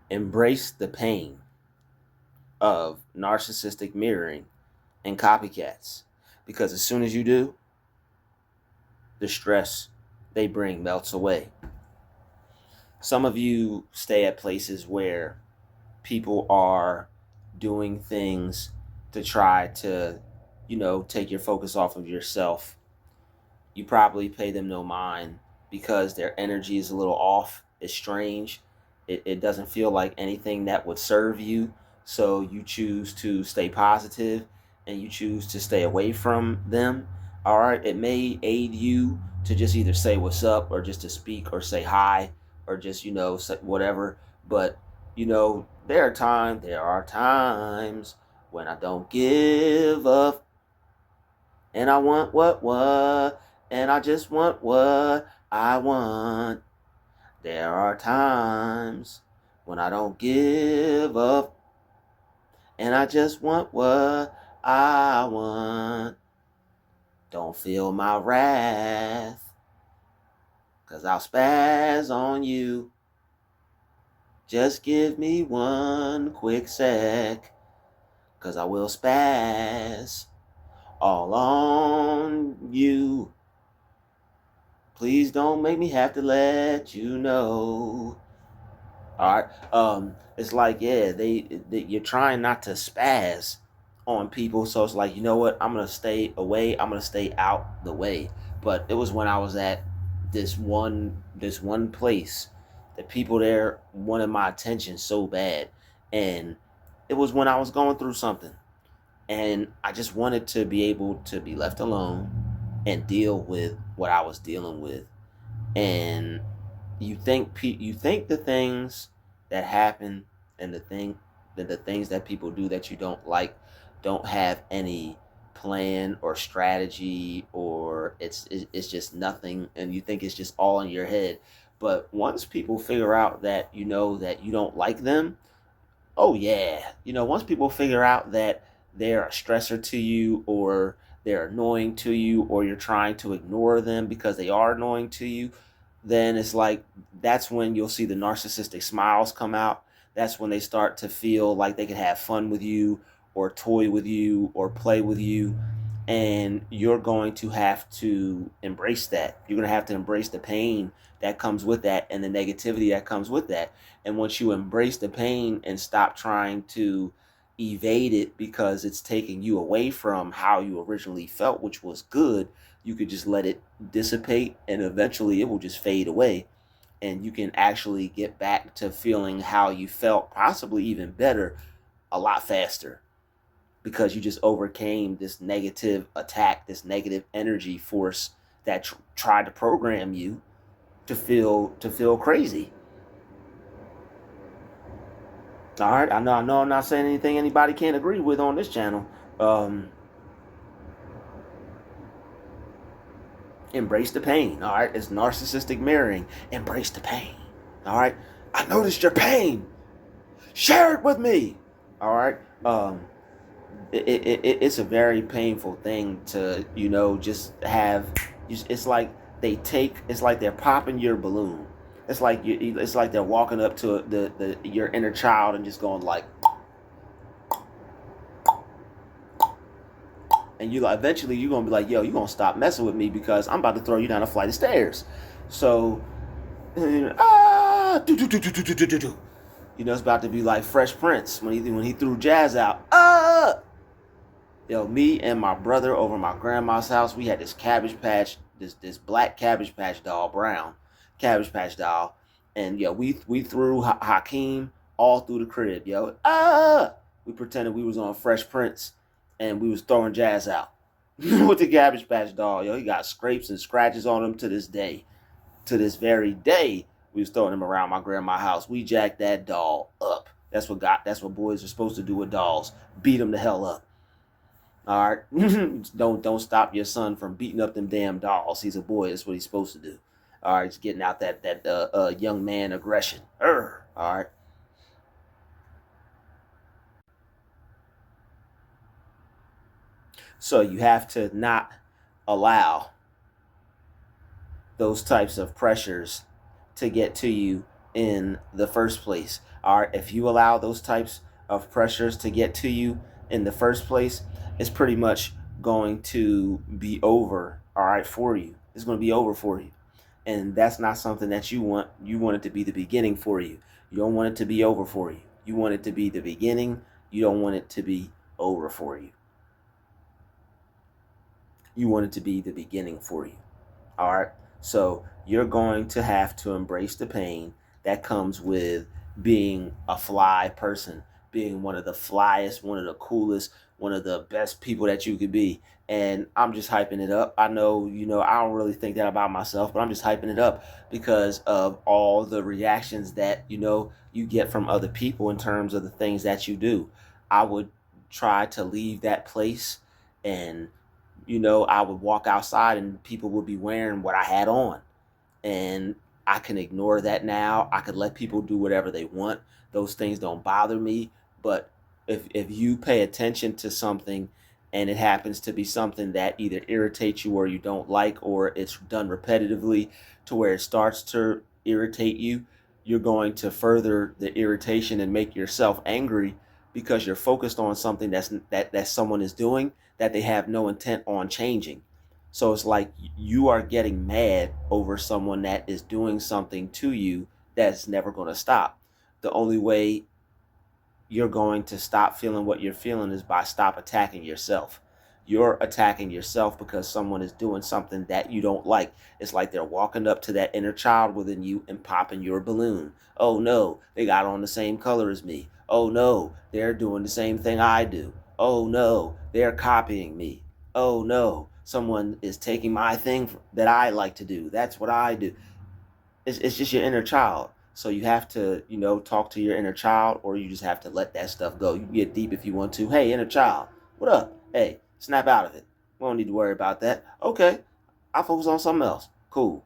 Embrace the pain of narcissistic mirroring and copycats. Because as soon as you do, the stress they bring melts away. Some of you stay at places where people are doing things to try to, take your focus off of yourself. You probably pay them no mind because their energy is a little off. It's strange. It doesn't feel like anything that would serve you. So you choose to stay positive and you choose to stay away from them. All right. It may aid you to just either say what's up or just to speak or say hi or just, say whatever. But, there are times when I don't give up and I want what, and I just want what I want. There are times when I don't give up, and I just want what I want. Don't feel my wrath, 'cause I'll spaz on you. Just give me one quick sec, 'cause I will spaz all on you. Please don't make me have to let you know. All right. It's like, yeah, you're trying not to spaz on people, so it's like, you know what? I'm gonna stay away. I'm gonna stay out the way. But it was when I was at this one place, the people there wanted my attention so bad, and it was when I was going through something, and I just wanted to be able to be left alone and deal with what I was dealing with. And you think the things that happen and the things that people do that you don't like don't have any plan or strategy, or it's just nothing, and you think it's just all in your head. But once people figure out that that you don't like them, oh yeah, once people figure out that they're a stressor to you, or they're annoying to you, or you're trying to ignore them because they are annoying to you, then it's like that's when you'll see the narcissistic smiles come out. That's when they start to feel like they can have fun with you, or toy with you, or play with you. And you're going to have to embrace that. You're going to have to embrace the pain that comes with that and the negativity that comes with that. And once you embrace the pain and stop trying to evade it because it's taking you away from how you originally felt, which was good, you could just let it dissipate, and eventually it will just fade away. And you can actually get back to feeling how you felt, possibly even better, a lot faster, because you just overcame this negative attack, this negative energy force that tried to program you to feel crazy. All right, I know I'm not saying anything anybody can't agree with on this channel. Um, Embrace the pain. All right, it's narcissistic mirroring. Embrace the pain. All right, I noticed your pain. Share it with me. All right. It's a very painful thing to just have. It's like it's like they're popping your balloon. It's like they're walking up to the your inner child and just going like, and you like eventually you're gonna be like, yo, you gonna stop messing with me because I'm about to throw you down a flight of stairs. So do do do do do do do do. It's about to be like Fresh Prince when he threw jazz out. Yo, me and my brother over my grandma's house, we had this cabbage patch, this black cabbage patch doll, brown cabbage patch doll, and yo, we threw Hakeem all through the crib, yo. We pretended we was on Fresh Prince, and we was throwing jazz out with the cabbage patch doll, yo. He got scrapes and scratches on him to this day, to this very day. We was throwing him around my grandma's house. We jacked that doll up. That's what boys are supposed to do with dolls. Beat them the hell up. All right, don't stop your son from beating up them damn dolls. He's a boy. That's what he's supposed to do. All right, he's getting out that young man aggression. All right. So you have to not allow those types of pressures to get to you in the first place. All right, if you allow those types of pressures to get to you in the first place, it's pretty much going to be over, all right, for you. It's going to be over for you. And that's not something that you want. You want it to be the beginning for you. You don't want it to be over for you. You want it to be the beginning. You don't want it to be over for you. You want it to be the beginning for you. All right. So you're going to have to embrace the pain that comes with being a fly person, being one of the flyest, one of the coolest, one of the best people that you could be. And I'm just hyping it up. I know, I don't really think that about myself, but I'm just hyping it up because of all the reactions that, you get from other people in terms of the things that you do. I would try to leave that place and I would walk outside and people would be wearing what I had on. And I can ignore that now. I could let people do whatever they want. Those things don't bother me. But if you pay attention to something and it happens to be something that either irritates you or you don't like, or it's done repetitively to where it starts to irritate you, you're going to further the irritation and make yourself angry because you're focused on something that someone is doing that they have no intent on changing. So it's like you are getting mad over someone that is doing something to you that's never going to stop. The only way you're going to stop feeling what you're feeling is by stop attacking yourself. You're attacking yourself because someone is doing something that you don't like. It's like they're walking up to that inner child within you and popping your balloon. Oh no, they got on the same color as me. Oh no, they're doing the same thing I do. Oh no, they're copying me. Oh no, someone is taking my thing that I like to do. That's what I do. It's just your inner child. So you have to, talk to your inner child, or you just have to let that stuff go. You can get deep if you want to. Hey, inner child, what up? Hey, snap out of it. We don't need to worry about that. Okay, I'll focus on something else. Cool.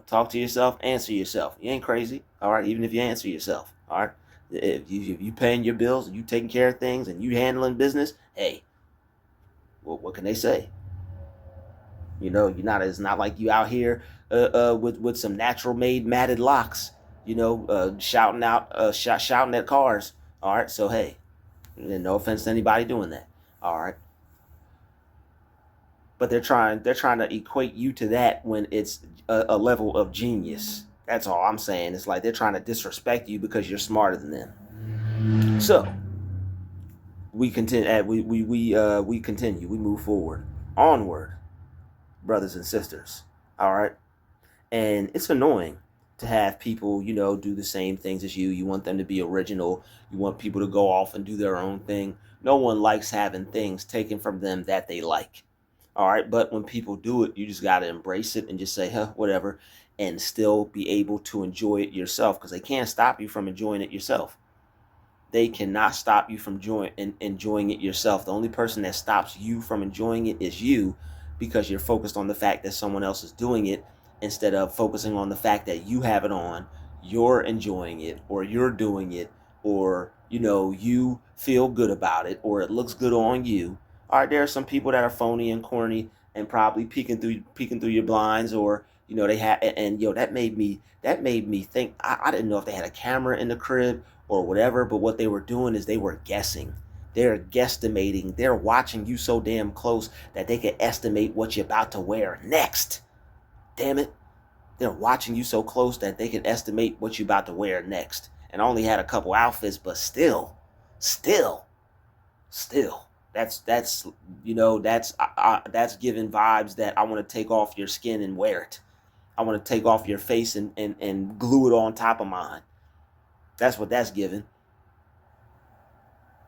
Talk to yourself, answer yourself. You ain't crazy, all right? Even if you answer yourself, all right? If you paying your bills, and you taking care of things, and you handling business, hey, well, what can they say? You're not. It's not like you out here with some natural made matted locks. Shouting out, shouting at cars. All right. So hey, no offense to anybody doing that. All right. But they're trying to equate you to that when it's a level of genius. That's all I'm saying. It's like they're trying to disrespect you because you're smarter than them. So we continue. We continue. We move forward, onward, brothers and sisters. All right. And it's annoying to have people, do the same things as you. You want them to be original. You want people to go off and do their own thing. No one likes having things taken from them that they like. All right. But when people do it, you just got to embrace it and just say, whatever, and still be able to enjoy it yourself, because they can't stop you from enjoying it yourself. They cannot stop you from enjoying it yourself. The only person that stops you from enjoying it is you, because you're focused on the fact that someone else is doing it instead of focusing on the fact that you have it on, you're enjoying it, or you're doing it, or you feel good about it, or it looks good on you. All right, there are some people that are phony and corny and probably peeking through your blinds, or they had, and that made me think. I didn't know if they had a camera in the crib or whatever, but what they were doing is they were guessing. They're guesstimating. They're watching you so damn close that they can estimate what you're about to wear next. Damn it. They're watching you so close that they can estimate what you're about to wear next. And I only had a couple outfits, but still. That's giving vibes that I want to take off your skin and wear it. I want to take off your face and glue it on top of mine. That's what that's giving.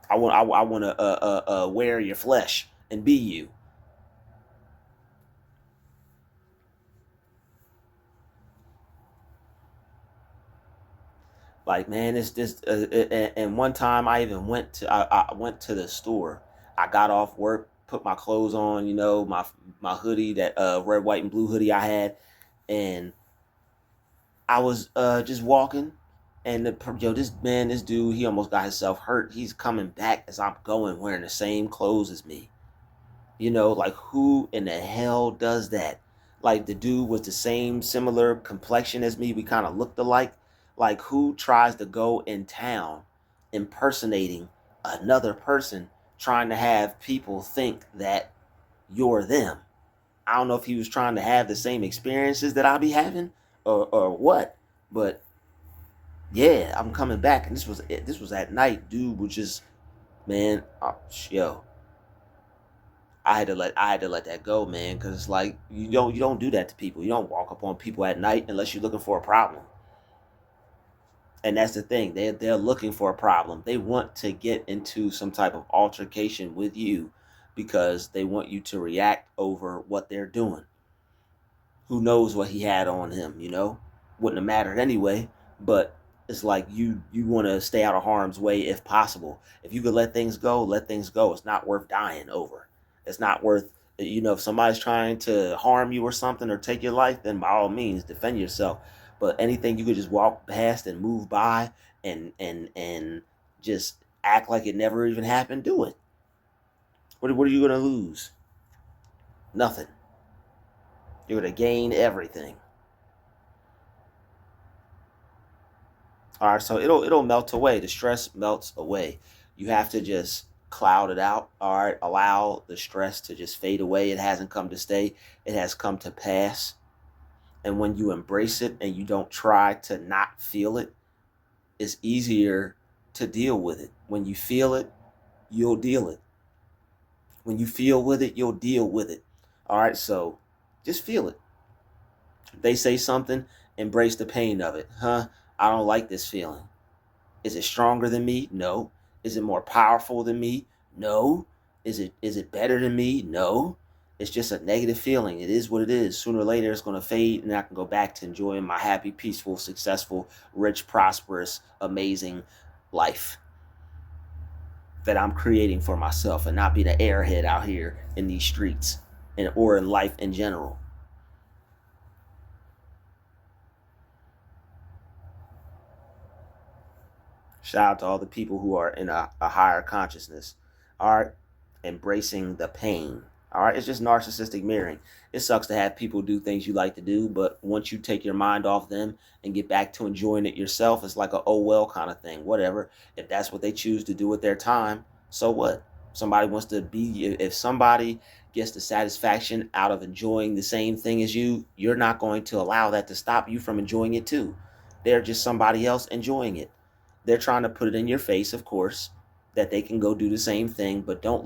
I want to wear your flesh and be you. Like, man, it's just. And one time I even I went to the store. I got off work, put my clothes on, my hoodie, that red, white, and blue hoodie I had, and I was just walking, and this dude, he almost got himself hurt. He's coming back as I'm going, wearing the same clothes as me. Like, who in the hell does that? Like, the dude was the same, similar complexion as me. We kind of looked alike, Like, who tries to go in town impersonating another person, trying to have people think that you're them? I don't know if he was trying to have the same experiences that I'll be having, or what. But yeah, I'm coming back, and this was at night. Dude was just, man, yo, I had to let that go, man, because it's like you don't do that to people. You don't walk up on people at night unless you're looking for a problem. And that's the thing. They're looking for a problem. They want to get into some type of altercation with you because they want you to react over what they're doing. Who knows what he had on him, you know? Wouldn't have mattered anyway, but it's like you want to stay out of harm's way if possible. If you could let things go, let things go. It's not worth dying over. It's not worth, if somebody's trying to harm you or something or take your life, then by all means defend yourself. But anything you could just walk past and move by and just act like it never even happened, do it. What are you going to lose? Nothing. You're going to gain everything. All right, so it'll melt away. The stress melts away. You have to just cloud it out. All right, allow the stress to just fade away. It hasn't come to stay. It has come to pass. And when you embrace it and you don't try to not feel it, it's easier to deal with it. When you feel it, you'll deal it. When you feel with it, you'll deal with it. All right, so just feel it. If they say something, embrace the pain of it. I don't like this feeling. Is it stronger than me? No. Is it more powerful than me? No. Is it better than me? No. It's just a negative feeling. It is what it is. Sooner or later, it's going to fade, and I can go back to enjoying my happy, peaceful, successful, rich, prosperous, amazing life that I'm creating for myself, and not be the airhead out here in these streets or in life in general. Shout out to all the people who are in a higher consciousness. All right. Embracing the pain. All right. It's just narcissistic mirroring. It sucks to have people do things you like to do, but once you take your mind off them and get back to enjoying it yourself, it's like a oh well kind of thing. Whatever. If that's what they choose to do with their time, so what? Somebody wants to be, if somebody gets the satisfaction out of enjoying the same thing as you, you're not going to allow that to stop you from enjoying it too. They're just somebody else enjoying it. They're trying to put it in your face, of course, that they can go do the same thing, but don't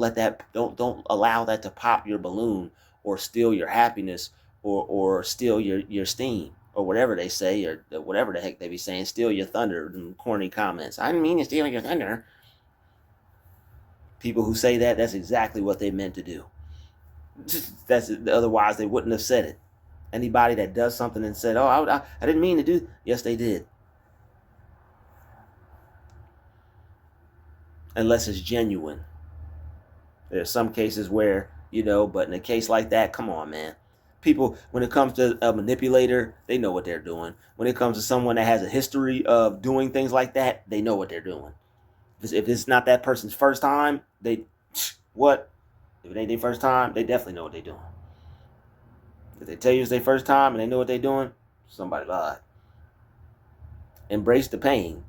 allow that to pop your balloon or steal your happiness or steal your steam or whatever they say, or whatever the heck they be saying, steal your thunder and corny comments. I didn't mean to steal your thunder. People who say that, that's exactly what they meant to do. Otherwise they wouldn't have said it. Anybody that does something and said, "Oh, I didn't mean to do," yes, they did. Unless it's genuine. There's some cases where, but in a case like that, come on, man. People, when it comes to a manipulator, they know what they're doing. When it comes to someone that has a history of doing things like that, they know what they're doing. If it's not that person's first time, what? If it ain't their first time, they definitely know what they're doing. If they tell you it's their first time and they know what they're doing, somebody lied. Embrace the pain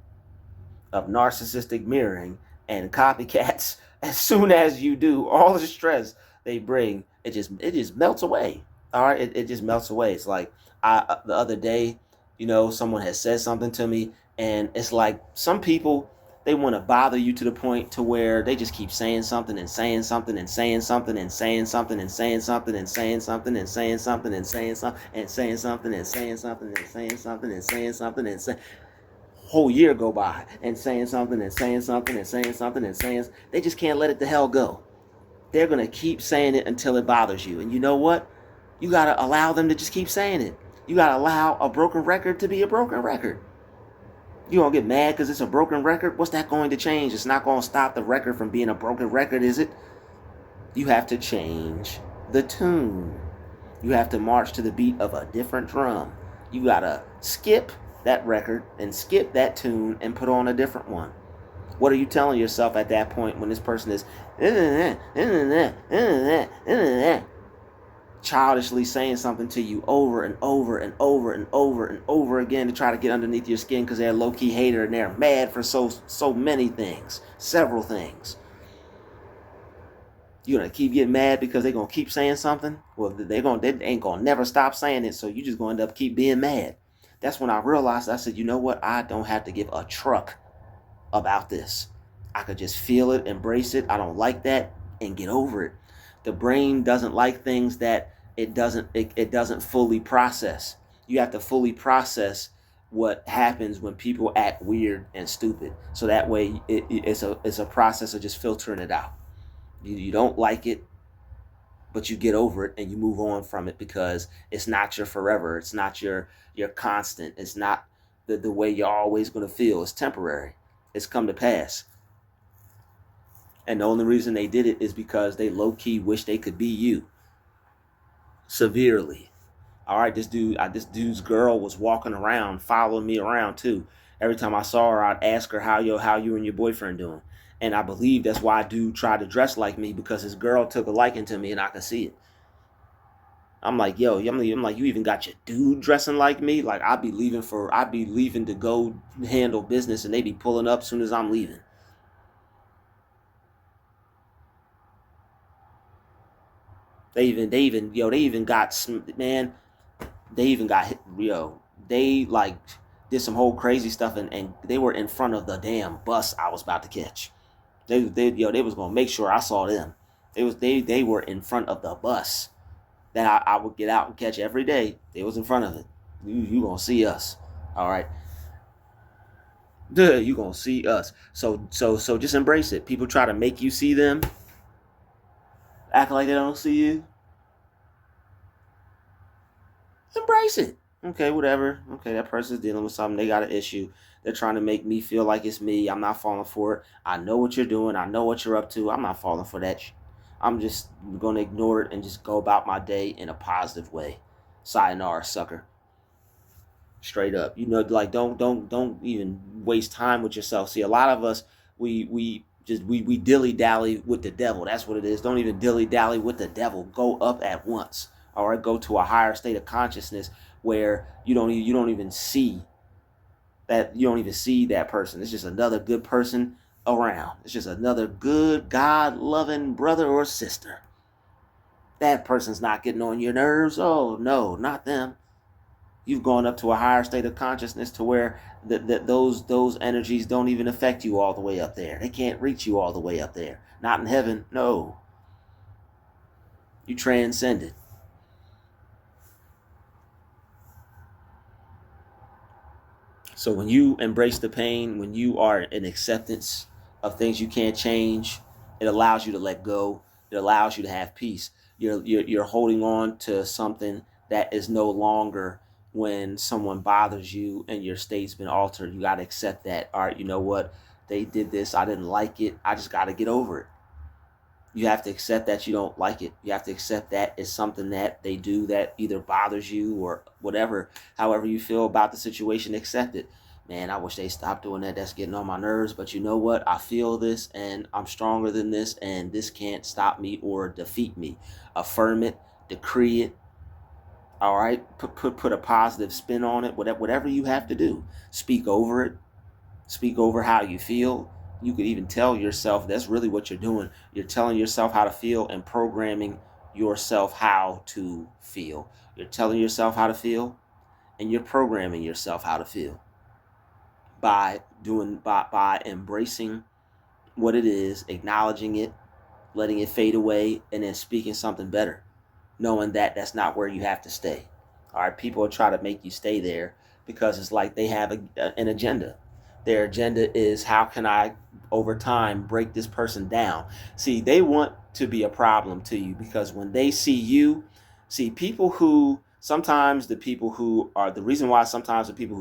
of narcissistic mirroring and copycats. As soon as you do, all the stress they bring, it just melts away. All right, it just melts away. It's like the other day, someone has said something to me, and it's like some people, they want to bother you to the point to where they just keep saying something and saying something and saying something and saying something and saying something and saying something and saying something and saying something and saying something and saying something and saying something and saying something and saying. Whole year go by and saying something and saying something and saying something and saying. They just can't let it the hell go. They're gonna keep saying it until it bothers you. And you know what? You gotta allow them to just keep saying it. You gotta allow a broken record to be a broken record. You gonna get mad because it's a broken record? What's that going to change? It's not gonna stop the record from being a broken record, is it? You have to change the tune. You have to march to the beat of a different drum. You gotta skip that record and skip that tune and put on a different one. What are you telling yourself at that point when this person is childishly saying something to you over and over and over and over and over again to try to get underneath your skin because they're a low-key hater and they're mad for so many things, several things. You're gonna keep getting mad because they're gonna keep saying something. Well, they ain't gonna never stop saying it, so you just gonna end up keep being mad. That's when I realized, I said, you know what? I don't have to give a truck about this. I could just feel it, embrace it. I don't like that, and get over it. The brain doesn't like things that it doesn't fully process. You have to fully process what happens when people act weird and stupid. So that way, it's a process of just filtering it out. You don't like it, but you get over it and you move on from it because it's not your forever. It's not your constant. It's not the way you're always going to feel. It's temporary. It's come to pass. And the only reason they did it is because they low-key wish they could be you. Severely. All right, this dude's girl was walking around, following me around too. Every time I saw her, I'd ask her how you and your boyfriend doing. And I believe that's why dude tried to dress like me, because his girl took a liking to me and I could see it. I'm like, yo, I'm like, you even got your dude dressing like me? Like, I'd be leaving to go handle business and they be pulling up as soon as I'm leaving. They even got, man, they like did some whole crazy stuff and they were in front of the damn bus I was about to catch. They was gonna make sure I saw them. They were in front of the bus that I would get out and catch every day. They was in front of it. You gonna see us, all right? You gonna see us. So just embrace it. People try to make you see them, act like they don't see you. Embrace it. Okay, whatever. Okay, that person's dealing with something. They got an issue. They're trying to make me feel like it's me. I'm not falling for it. I know what you're doing. I know what you're up to. I'm not falling for that. I'm just going to ignore it and just go about my day in a positive way. Sayonara, sucker. Straight up. Like, don't even waste time with yourself. See, a lot of us, we dilly-dally with the devil. That's what it is. Don't even dilly-dally with the devil. Go up at once. All right, go to a higher state of consciousness where you don't even see that person. It's just another good person around. It's just another good, God-loving brother or sister. That person's not getting on your nerves. Oh no, not them. You've gone up to a higher state of consciousness to where those energies don't even affect you all the way up there. They can't reach you all the way up there. Not in heaven. No. You transcended. So when you embrace the pain, when you are in acceptance of things you can't change, it allows you to let go. It allows you to have peace. You're holding on to something that is no longer. When someone bothers you and your state's been altered, you got to accept that. All right, you know what? They did this. I didn't like it. I just got to get over it. You have to accept that you don't like it. You have to accept that it's something that they do that either bothers you or whatever. However you feel about the situation, accept it. Man, I wish they stopped doing that. That's getting on my nerves. But you know what? I feel this and I'm stronger than this, and this can't stop me or defeat me. Affirm it, decree it. All right, put a positive spin on it. Whatever you have to do, speak over it. Speak over how you feel. You could even tell yourself, that's really what you're doing. You're telling yourself how to feel and programming yourself how to feel. You're telling yourself how to feel, and you're programming yourself how to feel by embracing what it is, acknowledging it, letting it fade away, and then speaking something better, knowing that that's not where you have to stay. All right, people will try to make you stay there because it's like they have an agenda. Their agenda is, how can I, over time, break this person down? See, they want to be a problem to you because when they see you, sometimes the people who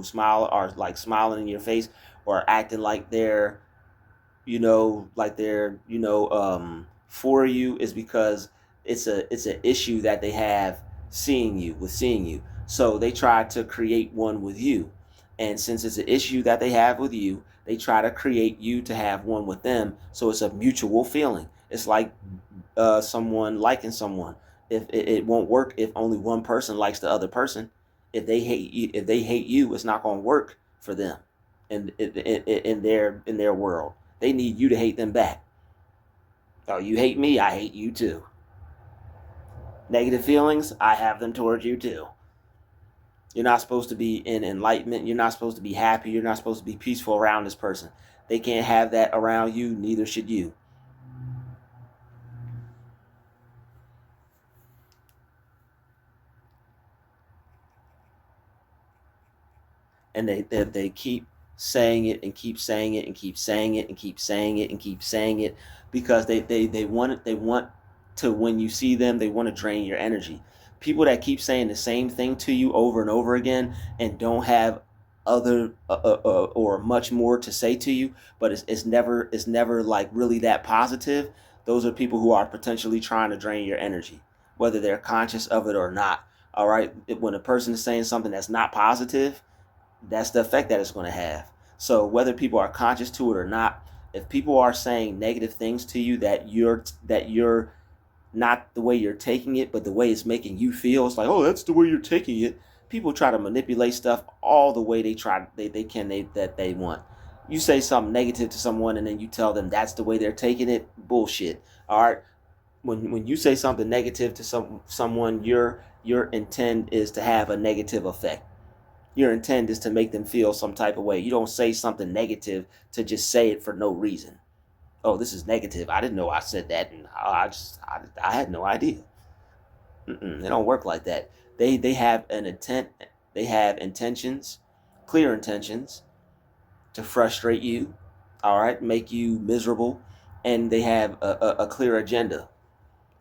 smile are like smiling in your face or acting like they're, for you, is because it's an issue that they have seeing you. So they try to create one with you. And since it's an issue that they have with you, they try to create you to have one with them. So it's a mutual feeling. It's like someone liking someone. If it won't work if only one person likes the other person. If they hate you, it's not going to work for them in their world. They need you to hate them back. Oh, you hate me, I hate you too. Negative feelings, I have them towards you too. You're not supposed to be in enlightenment. You're not supposed to be happy. You're not supposed to be peaceful around this person. They can't have that around you. Neither should you. And they keep saying it and keep saying it and keep saying it and keep saying it and keep saying it because they want it. They want to, when you see them, they want to drain your energy. People that keep saying the same thing to you over and over again and don't have other or much more to say to you, but it's never like really that positive. Those are people who are potentially trying to drain your energy, whether they're conscious of it or not. All right, when a person is saying something that's not positive, that's the effect that it's going to have. So whether people are conscious to it or not, if people are saying negative things to you that you're not the way you're taking it, but the way it's making you feel, it's like, oh, that's the way you're taking it. People try to manipulate stuff all the way that they want. You say something negative to someone and then you tell them that's the way they're taking it. Bullshit. All right. When you say something negative to someone, your intent is to have a negative effect. Your intent is to make them feel some type of way. You don't say something negative to just say it for no reason. Oh, this is negative. I didn't know I said that, and I had no idea. They don't work like that. They have an intent. They have intentions, clear intentions, to frustrate you. All right, make you miserable, and they have a clear agenda,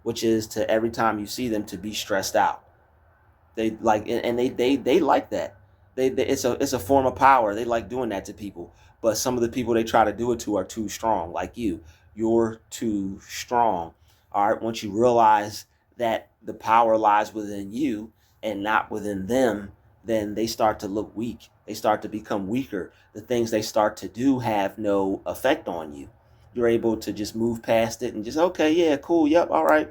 which is to every time you see them to be stressed out. They like, and they like that. It's a form of power. They like doing that to people. But some of the people they try to do it to are too strong, like you. You're too strong. All right. Once you realize that the power lies within you and not within them, then they start to look weak. They start to become weaker. The things they start to do have no effect on you. You're able to just move past it and just, okay, yeah, cool, yep, all right,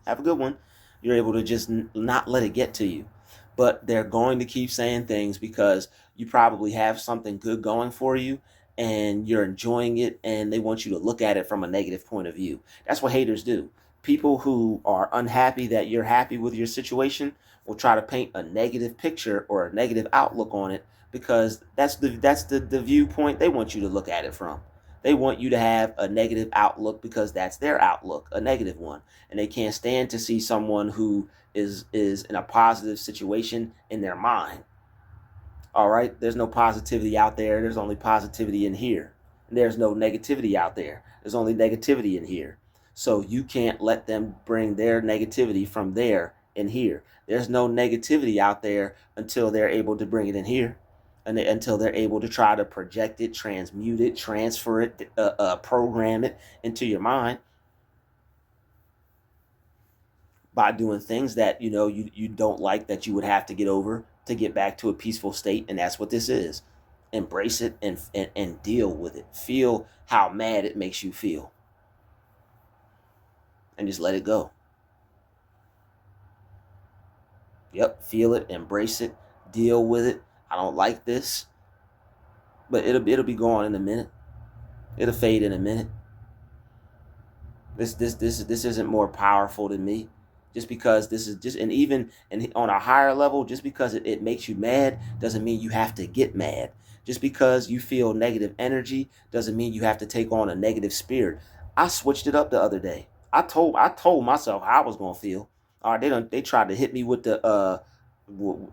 have a good one. You're able to just not let it get to you. But they're going to keep saying things because you probably have something good going for you and you're enjoying it, and they want you to look at it from a negative point of view. That's what haters do. People who are unhappy that you're happy with your situation will try to paint a negative picture or a negative outlook on it because that's the viewpoint they want you to look at it from. They want you to have a negative outlook because that's their outlook, a negative one. And they can't stand to see someone who is in a positive situation in their mind. All right, there's no positivity out there. There's only positivity in here. There's no negativity out there. There's only negativity in here. So you can't let them bring their negativity from there in here. There's no negativity out there until they're able to bring it in here, and until they're able to try to project it, transmute it, transfer it, program it into your mind by doing things that you don't like, that you would have to get over to get back to a peaceful state. And that's what this is. Embrace it and deal with it. Feel how mad it makes you feel and just let it go. Yep, feel it, embrace it, deal with it. I don't like this, but it'll be gone in a minute. It'll fade in a minute. This isn't more powerful than me. Just because this is just, and even and on a higher level, just because it makes you mad doesn't mean you have to get mad. Just because you feel negative energy doesn't mean you have to take on a negative spirit. I switched it up the other day. I told myself how I was gonna feel. All right, they tried to hit me with the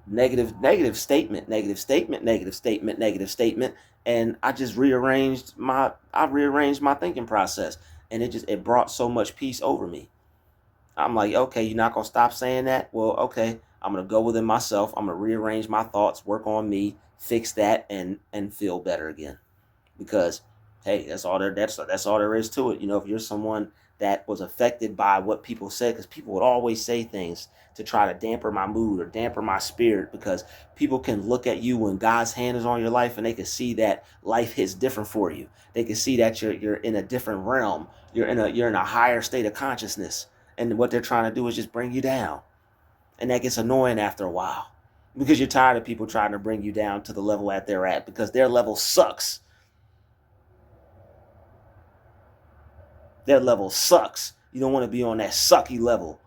negative statement, negative statement, negative statement, negative statement, and I rearranged my thinking process, and it brought so much peace over me. I'm like, okay, you're not going to stop saying that? Well, okay, I'm going to go within myself. I'm going to rearrange my thoughts, work on me, fix that, and feel better again. Because, hey, that's all there is to it. If you're someone that was affected by what people said, because people would always say things to try to damper my mood or damper my spirit, because people can look at you when God's hand is on your life and they can see that life hits different for you. They can see that you're in a different realm. You're in a higher state of consciousness. And what they're trying to do is just bring you down. And that gets annoying after a while, because you're tired of people trying to bring you down to the level that they're at, because their level sucks. Their level sucks. You don't want to be on that sucky level.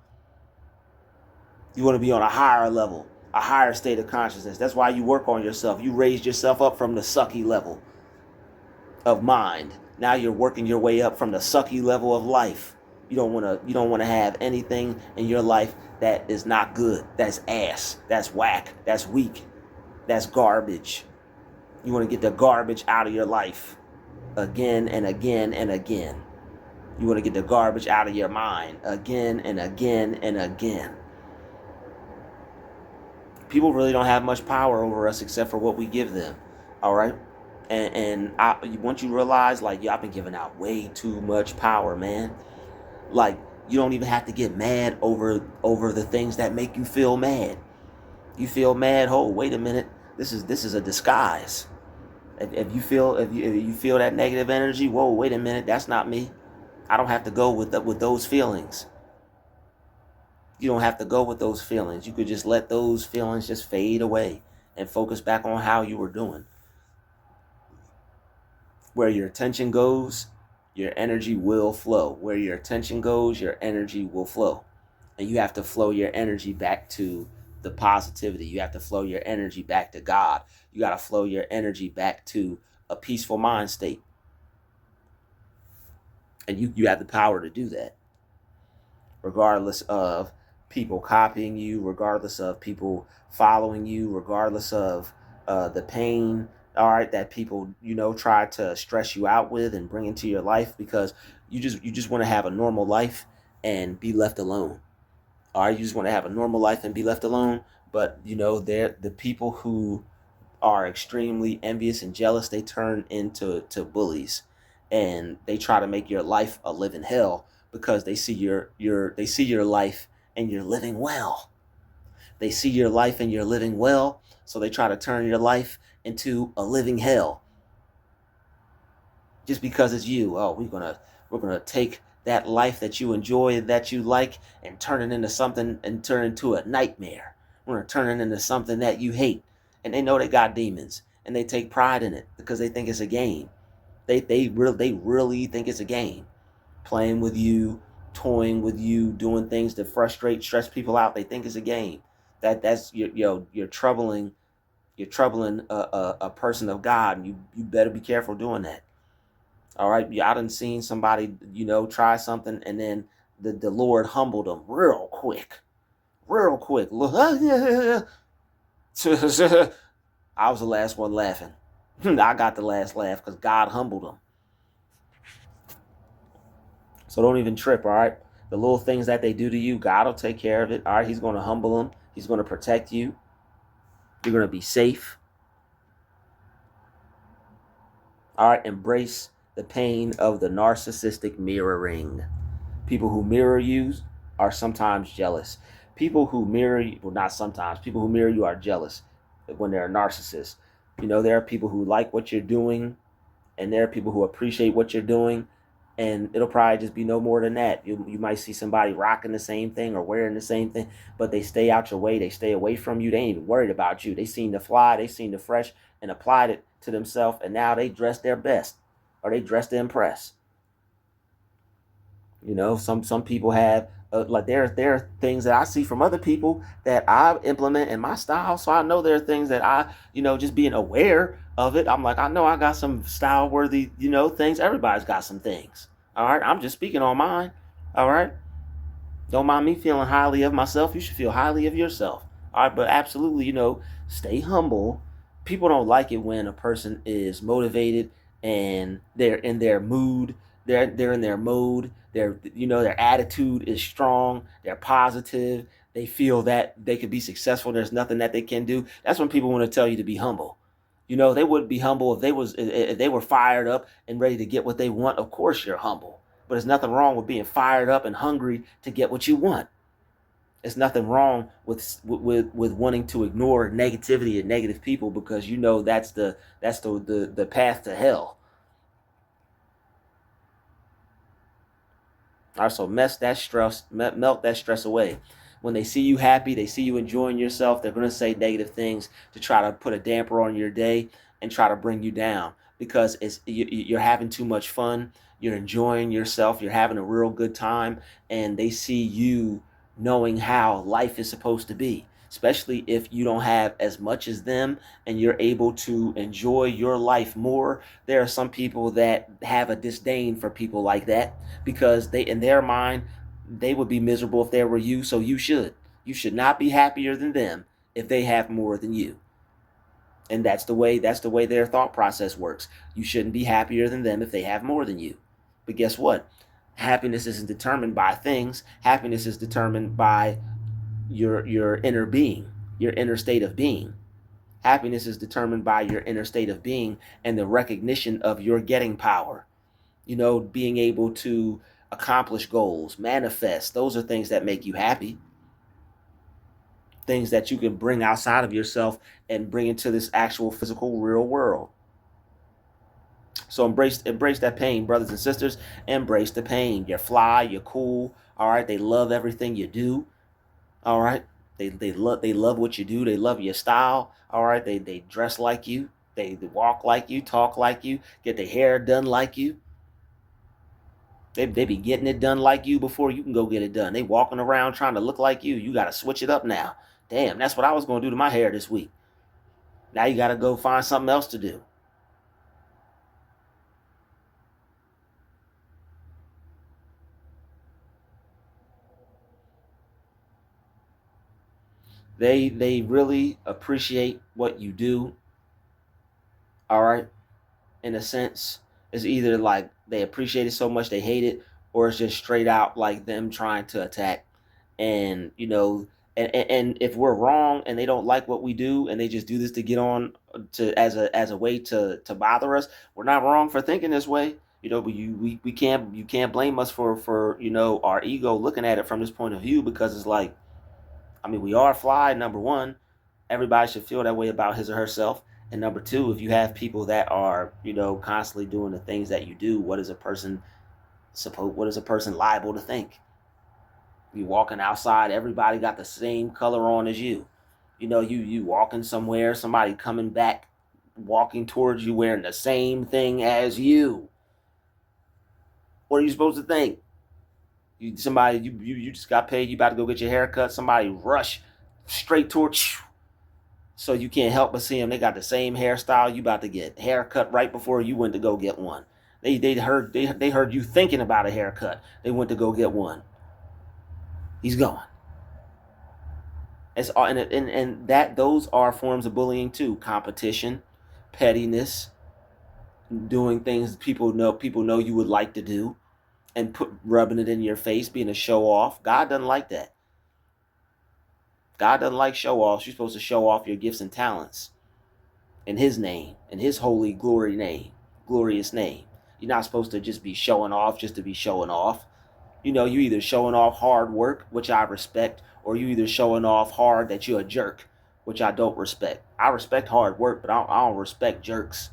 You want to be on a higher level, a higher state of consciousness. That's why you work on yourself. You raised yourself up from the sucky level of mind. Now you're working your way up from the sucky level of life. You don't want to have anything in your life that is not good. That's ass. That's whack. That's weak. That's garbage. You want to get the garbage out of your life again and again and again. You want to get the garbage out of your mind again and again and again. People really don't have much power over us except for what we give them. All right? And once you realize, like, yo, I've been giving out way too much power, man. Like, you don't even have to get mad over the things that make you feel mad. You feel mad, oh, wait a minute. This is a disguise. If you feel that negative energy, whoa, wait a minute, that's not me. I don't have to go with those feelings. You don't have to go with those feelings. You could just let those feelings just fade away and focus back on how you were doing. Where your attention goes, your energy will flow. Where your attention goes, your energy will flow. And you have to flow your energy back to the positivity. You have to flow your energy back to God. You got to flow your energy back to a peaceful mind state. And you have the power to do that. Regardless of people copying you, regardless of people following you, regardless of the pain, all right, that people, try to stress you out with and bring into your life, because you just want to have a normal life and be left alone. All right, you just want to have a normal life and be left alone. But they're the people who are extremely envious and jealous. They turn into bullies, and they try to make your life a living hell, because they see your life and you're living well. They see your life and you're living well, so they try to turn your life into a living hell. Just because it's you. Oh, we're gonna take that life that you enjoy, that you like, and turn it into something, and turn it into a nightmare. We're gonna turn it into something that you hate. And they know they got demons, and they take pride in it because they think it's a game. They really think it's a game. Playing with you, toying with you, doing things to frustrate, stress people out. They think it's a game. That's you're troubling a person of God, and you better be careful doing that. All right, I done seen somebody try something, and then the Lord humbled them real quick. I was the last one laughing. I got the last laugh because God humbled them. So don't even trip, all right? The little things that they do to you, God will take care of it, all right? He's going to humble them. He's going to protect you. You're going to be safe. All right, embrace the pain of the narcissistic mirroring. People who mirror you are sometimes jealous. People who mirror you, well, not sometimes, people who mirror you are jealous when they're a narcissist. There are people who like what you're doing, and there are people who appreciate what you're doing, and it'll probably just be no more than that. You might see somebody rocking the same thing or wearing the same thing, but they stay out your way. They stay away from you. They ain't even worried about you. They seen the fly, they seen the fresh, and applied it to themselves, and now they dress their best, or they dress to impress. Some people have like there are things that I see from other people that I implement in my style. So I know there are things that I, just being aware of it, I'm like, I know I got some style worthy, things. Everybody's got some things. All right. I'm just speaking on mine. All right. Don't mind me feeling highly of myself. You should feel highly of yourself. All right. But absolutely, stay humble. People don't like it when a person is motivated and they're in their mood. They're in their mode. Their attitude is strong. They're positive. They feel that they could be successful. There's nothing that they can do. That's when people want to tell you to be humble. They wouldn't be humble if they were fired up and ready to get what they want. Of course you're humble. But there's nothing wrong with being fired up and hungry to get what you want. There's nothing wrong with wanting to ignore negativity and negative people, because that's the path to hell. All right, so melt that stress away. When they see you happy, they see you enjoying yourself, they're going to say negative things to try to put a damper on your day and try to bring you down because you're having too much fun, you're enjoying yourself, you're having a real good time, and they see you knowing how life is supposed to be. Especially if you don't have as much as them and you're able to enjoy your life more. There are some people that have a disdain for people like that because they, in their mind, they would be miserable if they were you. So you should not be happier than them if they have more than you. And that's the way their thought process works. You shouldn't be happier than them if they have more than you. But guess what? Happiness isn't determined by things. Happiness is determined by your inner being, your inner state of being. Happiness is determined by your inner state of being and the recognition of your getting power. Being able to accomplish goals, manifest. Those are things that make you happy. Things that you can bring outside of yourself and bring into this actual physical real world. So embrace that pain, brothers and sisters. Embrace the pain. You're fly, you're cool. All right. They love everything you do. All right. They love what you do. They love your style. All right. They dress like you. They walk like you, talk like you, get their hair done like you. They be getting it done like you before you can go get it done. They walking around trying to look like you. You got to switch it up now. Damn, that's what I was going to do to my hair this week. Now you got to go find something else to do. They really appreciate what you do. All right. In a sense, it's either like they appreciate it so much they hate it, or it's just straight out like them trying to attack. And and if we're wrong and they don't like what we do and they just do this to get on to as a way to bother us, we're not wrong for thinking this way. But we can't you can't blame us for our ego looking at it from this point of view, because it's like, I mean, we are fly, number one. Everybody should feel that way about his or herself. And number two, if you have people that are, constantly doing the things that you do, what is a person liable to think? You walking outside, everybody got the same color on as you. You walking somewhere, somebody coming back, walking towards you wearing the same thing as you. What are you supposed to think? You just got paid, you about to go get your hair cut, somebody rush straight towards you. So you can't help but see them. They got the same hairstyle. You about to get hair cut right before you went to go get one. They heard you thinking about a haircut. They went to go get one. He's gone. It's all and that those are forms of bullying too. Competition, pettiness, doing things people know you would like to do, and rubbing it in your face, being a show off. God doesn't like that. God doesn't like show offs. You're supposed to show off your gifts and talents in his name, in his holy glorious name. You're not supposed to just be showing off just to be showing off. You either showing off hard work, which I respect, or you either showing off hard that you're a jerk, which I don't respect. I respect hard work, but I don't respect jerks.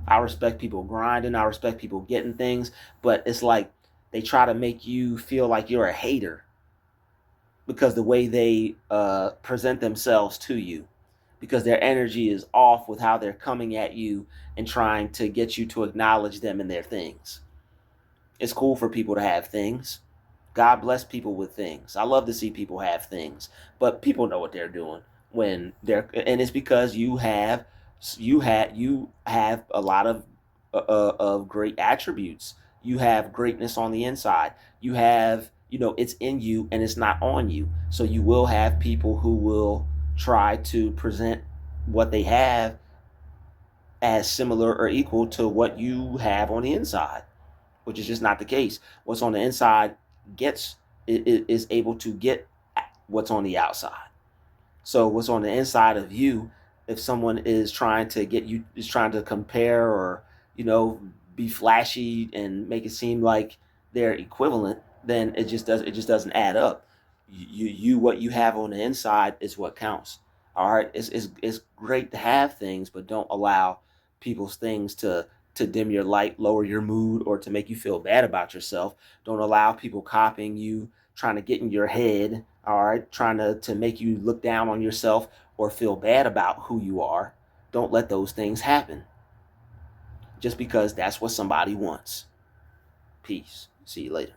I respect people grinding. I respect people getting things, but it's like they try to make you feel like you're a hater because the way they present themselves to you, because their energy is off with how they're coming at you and trying to get you to acknowledge them and their things. It's cool for people to have things. God bless people with things. I love to see people have things, but people know what they're doing when and it's because you have a lot of great attributes. You have greatness on the inside. You have, it's in you and it's not on you. So you will have people who will try to present what they have as similar or equal to what you have on the inside, which is just not the case. What's on the inside gets is able to get what's on the outside. So what's on the inside of you, if someone is trying to get you, is trying to compare or, be flashy and make it seem like they're equivalent, then it just doesn't add up. What you have on the inside is what counts. All right. It's great to have things, but don't allow people's things to to dim your light, lower your mood, or to make you feel bad about yourself. Don't allow people copying you, trying to get in your head, all right, trying to make you look down on yourself or feel bad about who you are. Don't let those things happen just because that's what somebody wants. Peace. See you later.